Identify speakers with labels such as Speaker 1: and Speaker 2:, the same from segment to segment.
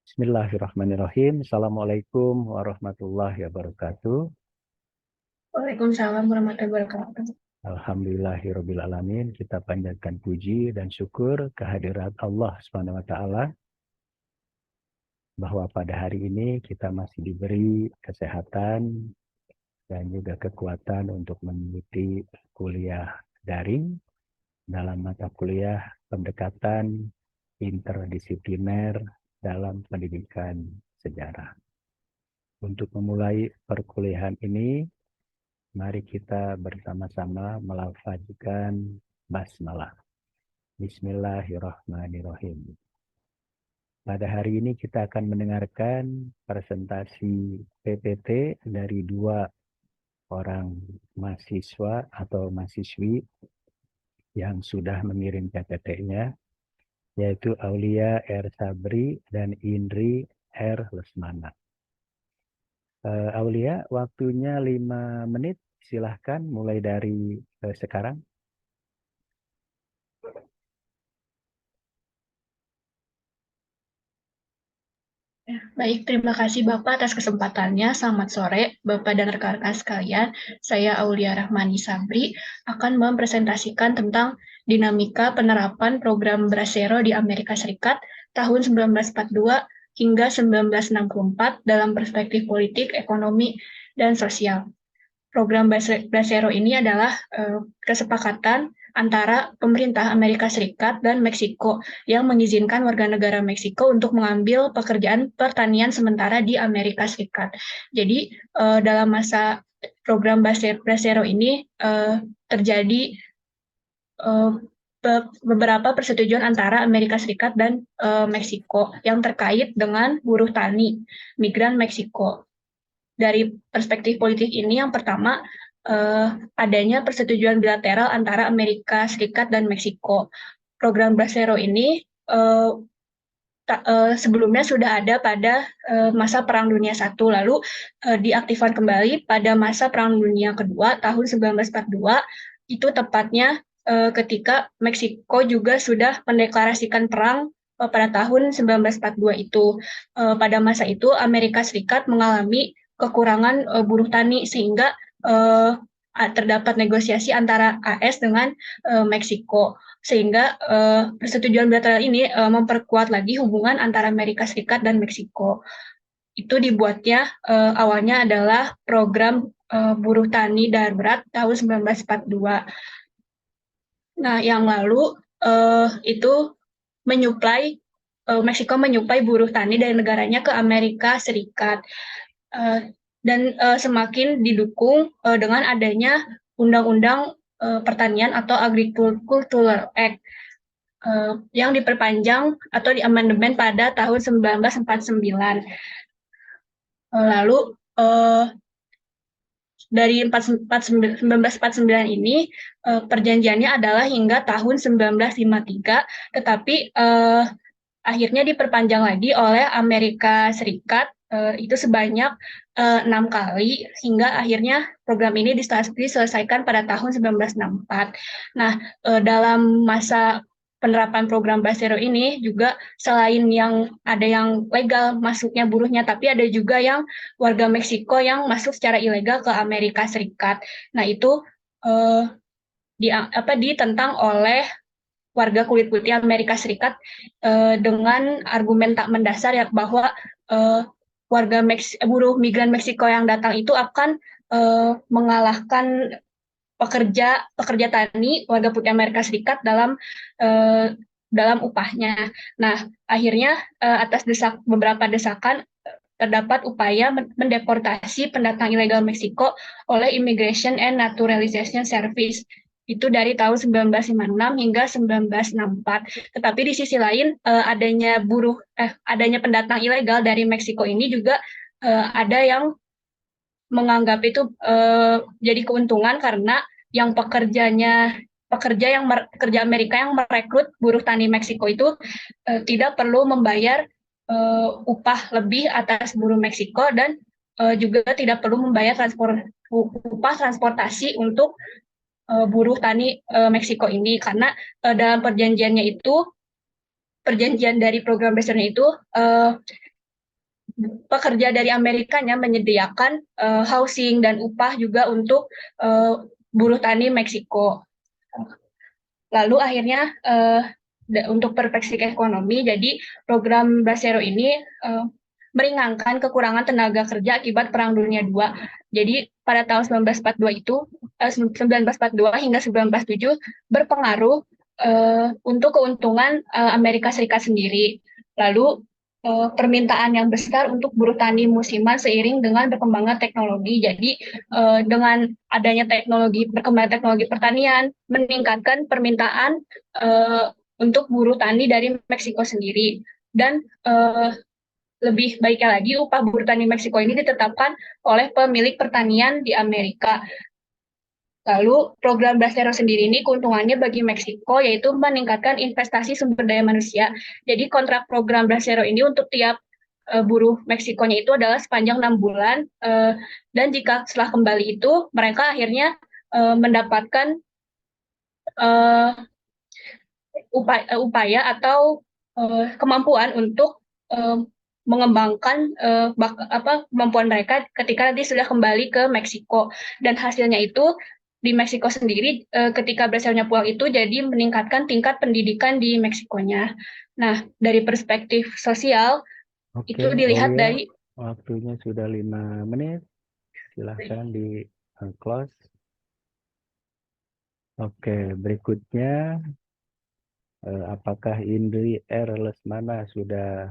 Speaker 1: Bismillahirrahmanirrahim. Assalamualaikum warahmatullahi wabarakatuh.
Speaker 2: Waalaikumsalam warahmatullahi wabarakatuh.
Speaker 1: Alhamdulillahirrabbilalamin. Kita panjatkan puji dan syukur kehadirat Allah Subhanahu wa Ta'ala bahwa pada hari ini kita masih diberi kesehatan dan juga kekuatan untuk mengikuti kuliah daring dalam mata kuliah pendekatan interdisipliner dalam pendidikan sejarah. Untuk memulai perkuliahan ini, mari kita bersama-sama melafazkan basmalah. Bismillahirrahmanirrahim. Pada hari ini kita akan mendengarkan presentasi PPT dari dua orang mahasiswa atau mahasiswi yang sudah mengirim PPT-nya, yaitu Aulia R. Sabri dan Indri R. Lesmana. Aulia, waktunya 5 menit. Silahkan mulai dari sekarang.
Speaker 2: Baik, terima kasih Bapak atas kesempatannya. Selamat sore, Bapak dan rekan-rekan sekalian. Saya Aulia Rahmani Sabri akan mempresentasikan tentang dinamika penerapan program Bracero di Amerika Serikat tahun 1942 hingga 1964 dalam perspektif politik, ekonomi, dan sosial. Program Bracero ini adalah kesepakatan antara pemerintah Amerika Serikat dan Meksiko yang mengizinkan warga negara Meksiko untuk mengambil pekerjaan pertanian sementara di Amerika Serikat. Jadi dalam masa program Bracero ini terjadi beberapa persetujuan antara Amerika Serikat dan Meksiko yang terkait dengan buruh tani migran Meksiko. Dari perspektif politik ini, yang pertama, adanya persetujuan bilateral antara Amerika Serikat dan Meksiko. Program Bracero ini sebelumnya sudah ada pada masa Perang Dunia I, lalu diaktifkan kembali pada masa Perang Dunia Kedua tahun 1942, itu tepatnya ketika Meksiko juga sudah mendeklarasikan perang pada tahun 1942 itu. Pada masa itu Amerika Serikat mengalami kekurangan buruh tani sehingga terdapat negosiasi antara AS dengan Meksiko, sehingga persetujuan bilateral ini memperkuat lagi hubungan antara Amerika Serikat dan Meksiko. Itu dibuatnya awalnya adalah program buruh tani darurat tahun 1942. Nah, yang lalu itu menyuplai Meksiko menyuplai buruh tani dari negaranya ke Amerika Serikat. Dan semakin didukung dengan adanya Undang-Undang Pertanian atau Agricultural Act yang diperpanjang atau diamandemen pada tahun 1949. Lalu dari 1949 ini perjanjiannya adalah hingga tahun 1953, tetapi akhirnya diperpanjang lagi oleh Amerika Serikat itu sebanyak 6 kali, hingga akhirnya program ini diselesaikan pada tahun 1964. Nah, dalam masa penerapan program Bracero ini juga selain yang ada yang legal masuknya buruhnya, tapi ada juga yang warga Meksiko yang masuk secara ilegal ke Amerika Serikat. Nah, itu ditentang oleh warga kulit putih Amerika Serikat dengan argumen tak mendasar ya, bahwa warga buruh migran Meksiko yang datang itu akan mengalahkan pekerja tani warga putih Amerika Serikat dalam upahnya. Nah, akhirnya atas beberapa desakan terdapat upaya mendeportasi pendatang ilegal Meksiko oleh Immigration and Naturalization Service. Itu dari tahun 1956 hingga 1964. Tetapi di sisi lain adanya pendatang ilegal dari Meksiko ini juga ada yang menganggap itu jadi keuntungan, karena yang pekerja Amerika yang merekrut buruh tani Meksiko itu tidak perlu membayar upah lebih atas buruh Meksiko, dan juga tidak perlu membayar upah transportasi untuk buruh tani Meksiko ini, karena dalam perjanjian dari program Bracero itu pekerja dari Amerikanya menyediakan housing dan upah juga untuk buruh tani Meksiko. Lalu akhirnya untuk perspektif ekonomi, jadi program Bracero ini meringankan kekurangan tenaga kerja akibat Perang Dunia II. Jadi pada tahun 1942 itu 1942 hingga 1947 berpengaruh untuk keuntungan Amerika Serikat sendiri. Lalu permintaan yang besar untuk buruh tani musiman seiring dengan berkembangnya teknologi. Jadi dengan adanya berkembangnya teknologi pertanian, meningkatkan permintaan untuk buruh tani dari Meksiko sendiri. Dan lebih baiknya lagi, upah buruh tani Meksiko ini ditetapkan oleh pemilik pertanian di Amerika. Lalu program Bracero sendiri ini keuntungannya bagi Meksiko yaitu meningkatkan investasi sumber daya manusia. Jadi kontrak program Bracero ini untuk tiap buruh Meksikonya itu adalah sepanjang 6 bulan dan jika setelah kembali itu mereka akhirnya mendapatkan upaya atau kemampuan untuk mengembangkan kemampuan mereka ketika nanti sudah kembali ke Meksiko. Dan hasilnya itu di Meksiko sendiri ketika Brasilnya pulang itu jadi meningkatkan tingkat pendidikan di Meksikonya. Nah, dari perspektif sosial itu
Speaker 1: Oke,
Speaker 2: dilihat
Speaker 1: Aulia,
Speaker 2: dari
Speaker 1: waktunya sudah 5 menit. Silahkan di close. Oke, berikutnya apakah Indri R. Lesmana sudah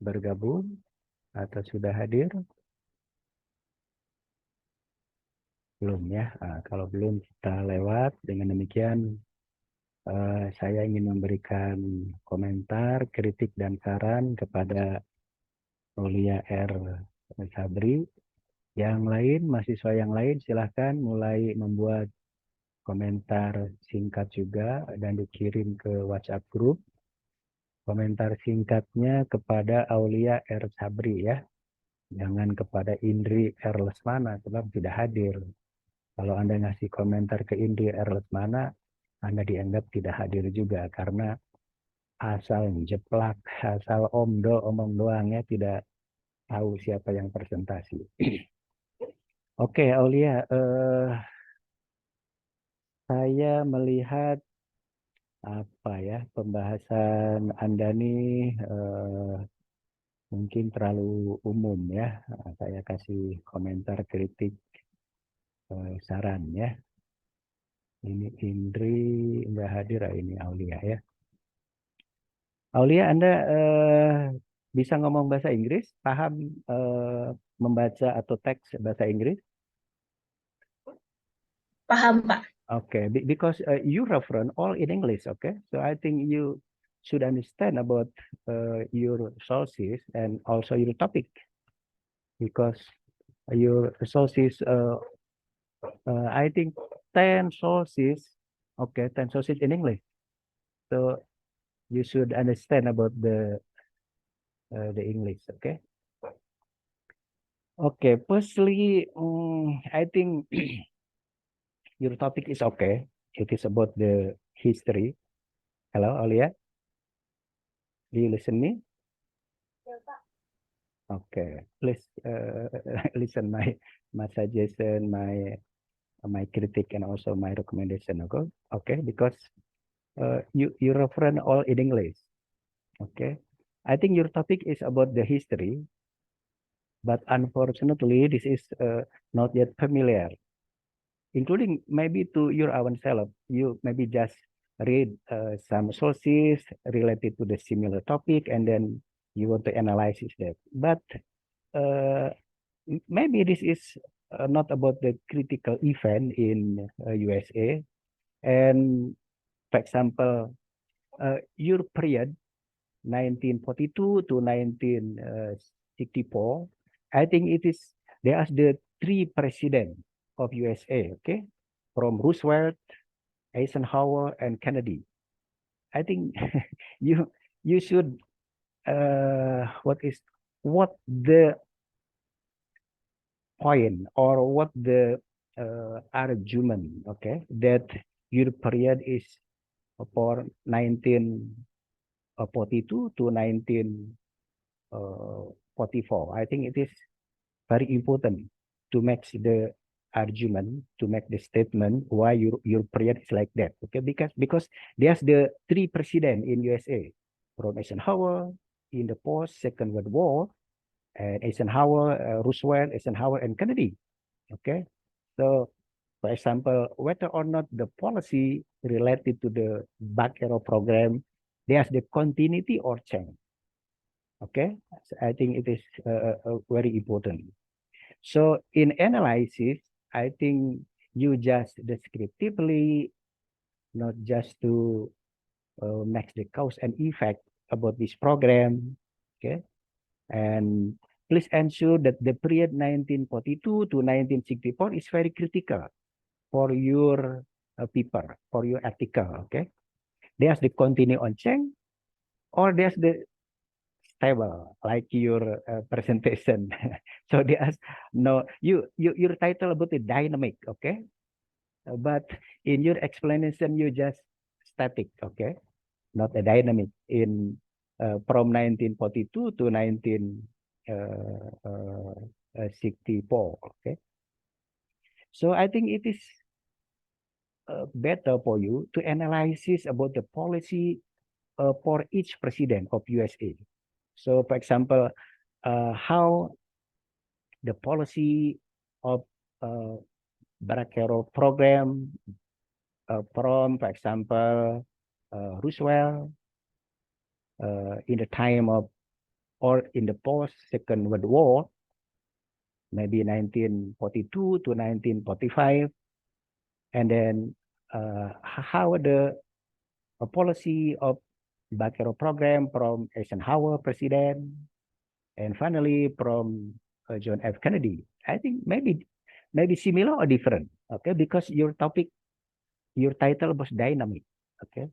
Speaker 1: bergabung atau sudah hadir? Belum ya. Kalau belum kita lewat. Dengan demikian saya ingin memberikan komentar, kritik dan saran kepada Aulia R. Sabri. Yang lain, mahasiswa yang lain silahkan mulai membuat komentar singkat juga dan dikirim ke WhatsApp group. Komentar singkatnya kepada Aulia R. Sabri ya. Jangan kepada Indri R. Lesmana sebab tidak hadir. Kalau Anda ngasih komentar ke Indri R. Lesmana, Anda dianggap tidak hadir juga karena asal jeplak, asal omong doangnya tidak tahu siapa yang presentasi. Oke, Aulia, saya melihat apa ya pembahasan Anda nih mungkin terlalu umum ya. Saya kasih komentar kritik saran ya. Ini Indri nggak hadir, ini Aulia ya. Aulia, Anda bisa ngomong bahasa Inggris? Paham membaca atau teks bahasa Inggris?
Speaker 2: paham, Pak.
Speaker 1: Okay, because you reference all in English, okay? So I think you should understand about your sources and also your topic, because your sources, I think 10 sources, okay, 10 sources in English. So you should understand about the English, okay? Okay, firstly, I think your topic is okay. It is about the history. Hello, Aulia. Do you listen me? Okay, please listen my suggestion, my critic, and also my recommendation. Okay, because you reference all in English. Okay, I think your topic is about the history, but unfortunately this is not yet familiar, including maybe to your own self. You maybe just read some sources related to the similar topic, and then you want to analyze that. But maybe this is not about the critical event in USA. And for example, your period 1942 to 1964, I think there are the three presidents of USA, okay, from Roosevelt, Eisenhower, and Kennedy. I think you should what the point or what the argument, okay, that your period is for 1942 to 1964, 1944. I think it is very important to make the argument, to make the statement why your period is like that. Okay, because there's the 3 presidents in USA, from Eisenhower in the post Second World War, and Eisenhower, Roosevelt, Eisenhower, and Kennedy. Okay, so for example, whether or not the policy related to the Back-Arrow program, there's the continuity or change. Okay, so I think it is very important. So in analysis, I think you just descriptively, not just to make the cause and effect about this program. Okay, and please ensure that the period 1942 to 1964 is very critical for your paper, for your article. Okay, there's the continue on change, or there's the stable, like your presentation. So there's no your title about the dynamic. Okay, but in your explanation you just static. Okay, not a dynamic in from 1942 to 1964. Okay, so I think it is better for you to analyze about the policy for each president of USA. So, for example, how the policy of Back-Arrow program from, for example, Roosevelt in the time of, or in the post Second World War, maybe 1942 to 1945, and then how the policy of Back-Arrow program from Eisenhower president, and finally from John F. Kennedy. I think maybe similar or different. Okay, because your topic, your title was dynamic. Okay,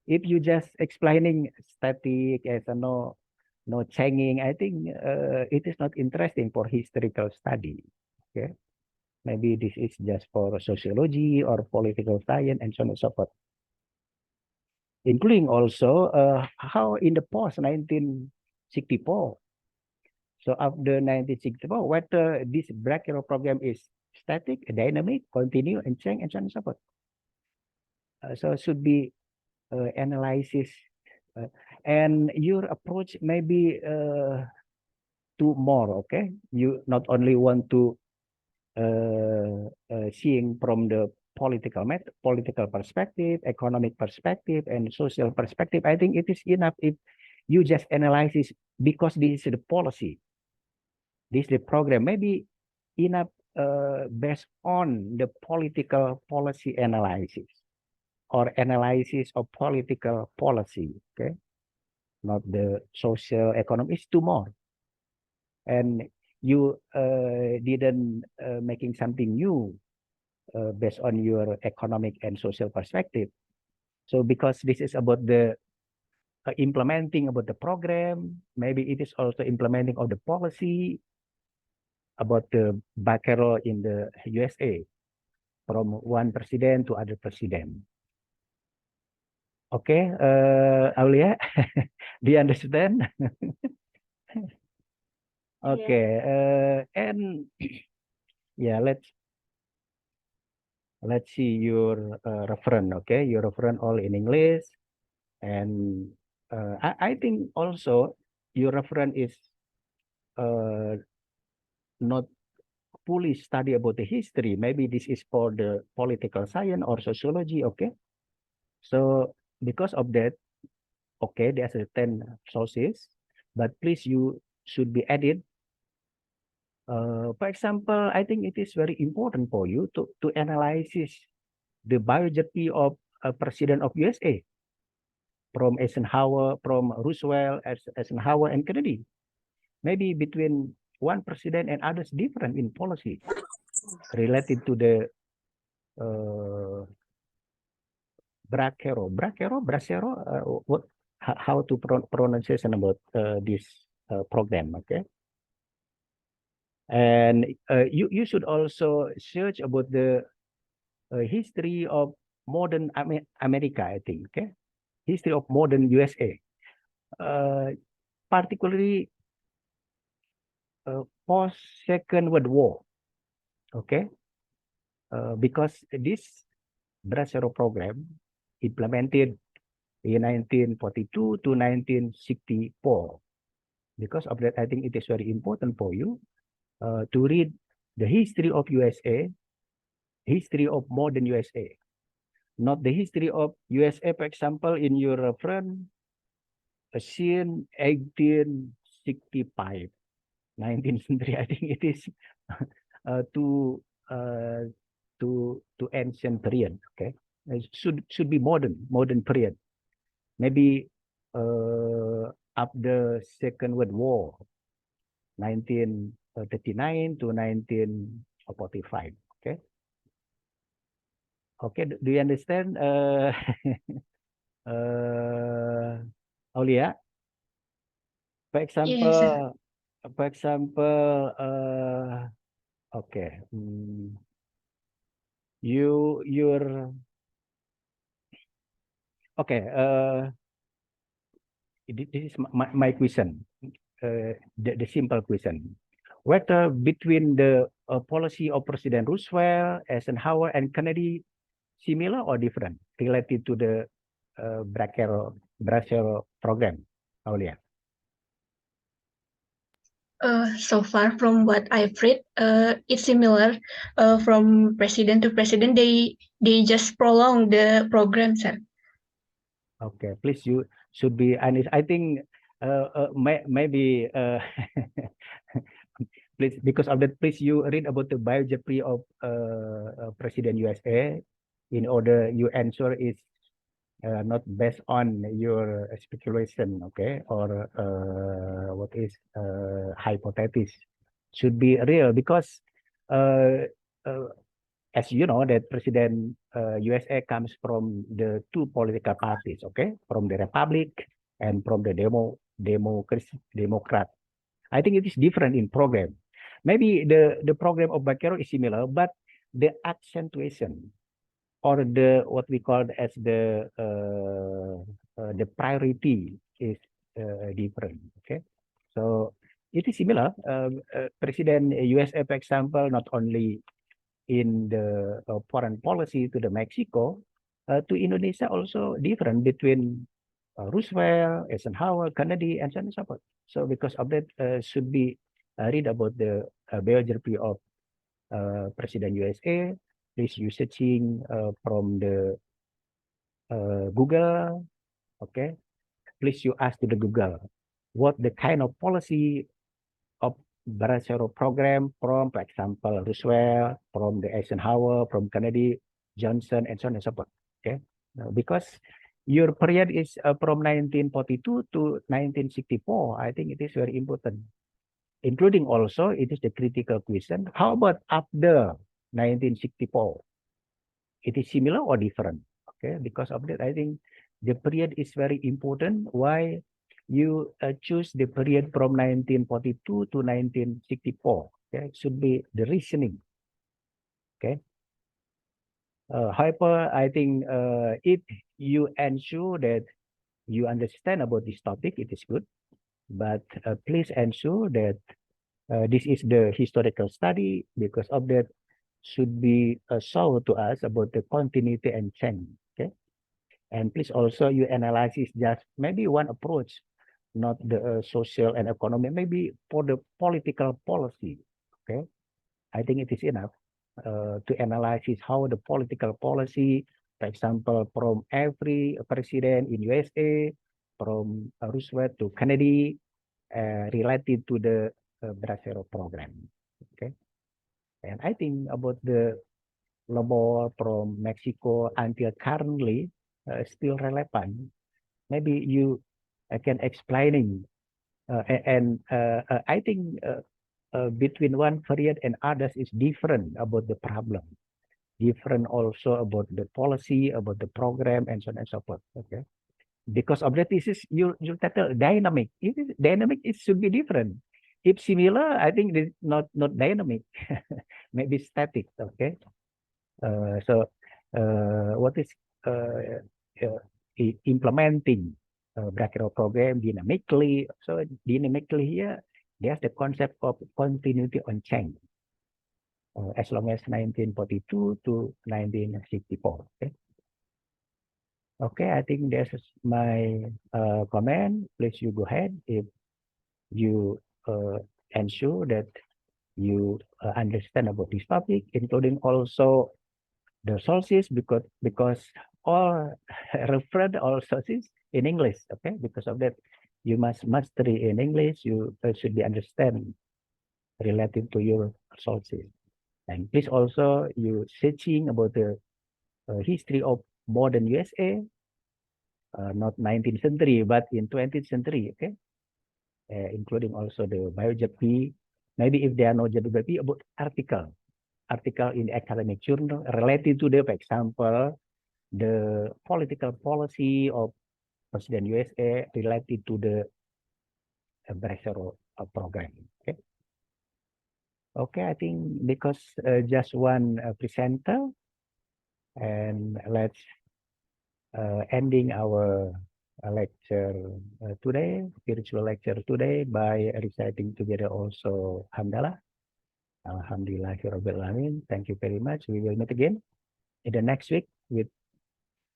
Speaker 1: if you just explaining static as a no changing, I think it is not interesting for historical study. Okay, maybe this is just for sociology or political science and so on and so forth. Including also how in the post 1964. So after 1964, whether this Back-Arrow program is static, dynamic, continue, and change, and so on and so forth. So should be analysis, and your approach maybe to more. Okay, you not only want to seeing from the political perspective, economic perspective, and social perspective. I think it is enough if you just analyze this, because this is the policy, this is the program. Maybe enough based on the political policy analysis or analysis of political policy. Okay, not the social economic. It's two more, and you didn't making something new based on your economic and social perspective. So because this is about the implementing about the program, maybe it is also implementing of the policy about the Back-Arrow in the USA from one president to other president. Okay, Aulia, do you understand? Okay, and yeah, let's see your reference. Okay, your reference all in English, and I think also your reference is not fully study about the history. Maybe this is for the political science or sociology. Okay, so because of that, okay, there's 10 sources, but please you should be added. For example, I think it is very important for you to analyze the biography of a president of USA from Eisenhower, from Roosevelt, Eisenhower, and Kennedy. Maybe between one president and others different in policy related to the Back-Arrow, what, how to pronunciation about this program. Okay, and you should also search about the history of modern America. I think. Okay, history of modern USA, particularly post Second World War. Okay, because this Bracero program implemented in 1942 to 1964. Because of that, I think it is very important for you to read the history of USA, history of modern USA, not the history of USA, for example, in your reference, scene 1865, 19th century. I think it is to uh, to ancient period. Okay, it should be modern period. Maybe after Second World War, 1939 to 1945. Okay. Okay, do you understand, Aulia? For
Speaker 2: Yes, sir.
Speaker 1: example, for example, okay, you're okay. This is my question. The simple question: whether between the policy of President Roosevelt, Eisenhower, and Kennedy similar or different related to the Bracero program, Aulia?
Speaker 2: So far from what I've read, it's similar from president to president. They just prolong the program, sir.
Speaker 1: Okay, please, you should be honest. I think maybe please, because of that, please you read about the biography of President USA in order you answer is not based on your speculation, okay, or what is hypothesis. Should be real because uh, uh, as you know that President USA comes from the two political parties, okay, from the Republic and from the Democrat. I think it is different in program. Maybe the program of Bakero is similar, but the accentuation or the what we call as the priority is different. Okay, so it is similar. President USA, for example, not only in the foreign policy to the Mexico, to Indonesia also different between Roosevelt, Eisenhower, Kennedy, and so on and so forth. So because of that, should be read about the biography of President USA. Please you searching from the Google. Okay, please you ask to the Google what the kind of policy of Bracero program from, for example, Roosevelt, from the Eisenhower, from Kennedy, Johnson, and so on and so forth. Okay, because your period is from 1942 to 1964. I think it is very important, including also it is the critical question. How about after 1964? It is similar or different? Okay, because of that, I think the period is very important. Why you choose the period from 1942 to 1964? Okay, it should be the reasoning. Okay. However, I think if you ensure that you understand about this topic, it is good. But please ensure that this is the historical study because of that should be shown to us about the continuity and change. Okay. And please also you analyze just maybe one approach, not the social and economic, maybe for the political policy. Okay, I think it is enough to analyze how the political policy, for example, from every president in USA, from Roosevelt to Kennedy, related to the Bracero program. Okay, and I think about the labor from Mexico until currently still relevant. Maybe you can explaining and I think between one period and others is different about the problem, different also about the policy, about the program, and so on and so forth. Okay, because of that, this is you tackle dynamic. It is dynamic. It should be different. If similar, I think it's not dynamic, maybe static. Okay, so what is uh, implementing Bracero program dynamically? So dynamically here there's the concept of continuity on change. As long as 1942 to 1964. Okay, okay, I think that's my comment. Please you go ahead if you ensure that you understand about this topic, including also the sources, because all referred all sources in English. Okay, because of that, you must mastery in English. You should be understand related to your sources. And please also you searching about the history of modern USA, not 19th century, but in 20th century, okay? Including also the biography, maybe if there are no biography, about article in academic journal related to the, for example, the political policy of President USA related to the Bracero program, okay? Okay, I think because just one presenter, and let's ending our lecture today, spiritual lecture today, by reciting together also Hamdalah. Alhamdulillahirabbil alamin. Thank you very much. We will meet again in the next week with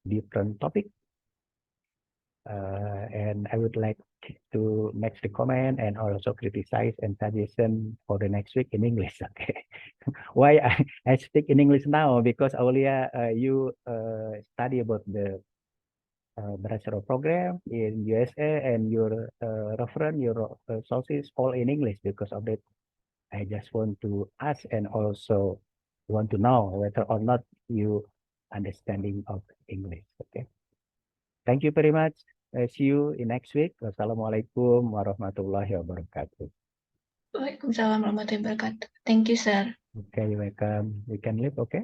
Speaker 1: different topic. And I would like to make the comment and also criticize and suggestion for the next week in English. Okay. Why I speak in English now? Because Aulia, you study about the bachelor program in USA, and your reference, your sources all in English. Because of that, I just want to ask and also want to know whether or not you understanding of English. Okay. Thank you very much. See you in next week. Wassalamualaikum warahmatullahi wabarakatuh.
Speaker 2: Waalaikumsalam warahmatullahi wabarakatuh. Thank you, sir.
Speaker 1: Okay, you're welcome. We can leave, okay?